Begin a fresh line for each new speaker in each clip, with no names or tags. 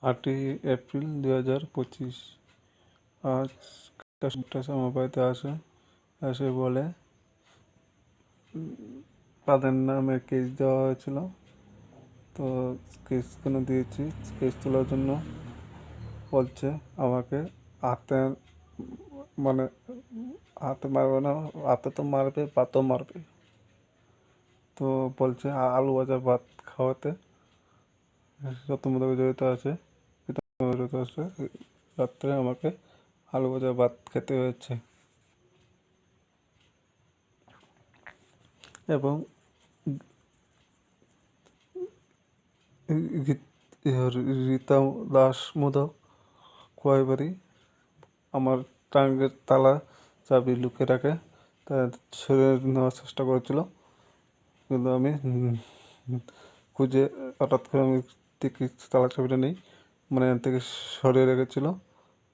8 April 2025। আজ একটা আমার বাড়িতে এসে বলে তাদের নামে কেস দেওয়া হয়েছিল। তো কেস কেন দিয়েছি, কেস তোলার জন্য বলছে আমাকে হাতে, মানে হাতে মারবে না, হাতে তো মারবে, পাতেও মারবে। তো বলছে আলু ভাজা ভাত খাওয়াতে সত্যমূলক জড়িত আছে, জড়িত আছে। রাত্রে আমাকে আলু ভাজা ভাত খেতে হয়েছে এবং রীতা দাস মোদক কোয়াইবাড়ি আমার ট্রাঙ্কের তালা চাবি লুকিয়ে রাখে, তা ছেড়ে নেওয়ার চেষ্টা করেছিল, কিন্তু আমি খুঁজে হঠাৎ করে আমি দেখি তালা চাবিটা নেই, মানে এর থেকে সরিয়ে রেখেছিল।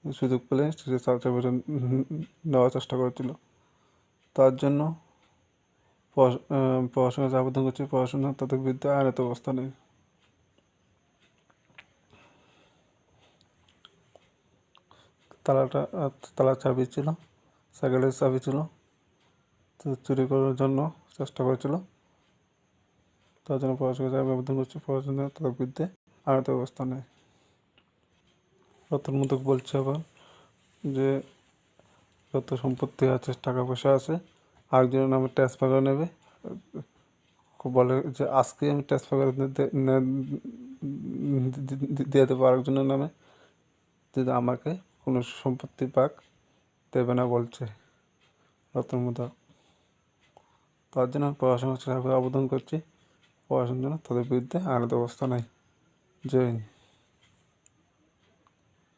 সুযোগ পেলে সে তালা চাবিটা নেওয়ার চেষ্টা করেছিল। তার জন্য পড়াশোনার আবেদন করছি, পড়াশোনা তাদের বিরুদ্ধে আইনত ব্যবস্থা নেই। তালার চাবি ছিল, সাইকেলের চাবি ছিল, তো চুরি করার জন্য চেষ্টা করেছিল। তার জন্য পড়াশোনার আবেদন করছি, পড়াশোনা তাদের বিরুদ্ধে আইনত ব্যবস্থা নেই। রতন মোদক বলছে আবার যে যত সম্পত্তি আছে, টাকা পয়সা আছে, আরেকজনের নামে ট্রান্সফার করে নেবে। বলে যে আজকে আমি ট্রান্সফার করে দিয়ে দেবো আরেকজনের নামে, যদি আমাকে কোনো সম্পত্তি পাক দেবে না বলছে রতন মোদক। তার জন্য পড়াশোনার আবেদন করছি, পড়াশোনার জন্য তাদের বিরুদ্ধে আইনত ব্যবস্থা নেই। জয় হিন্দ।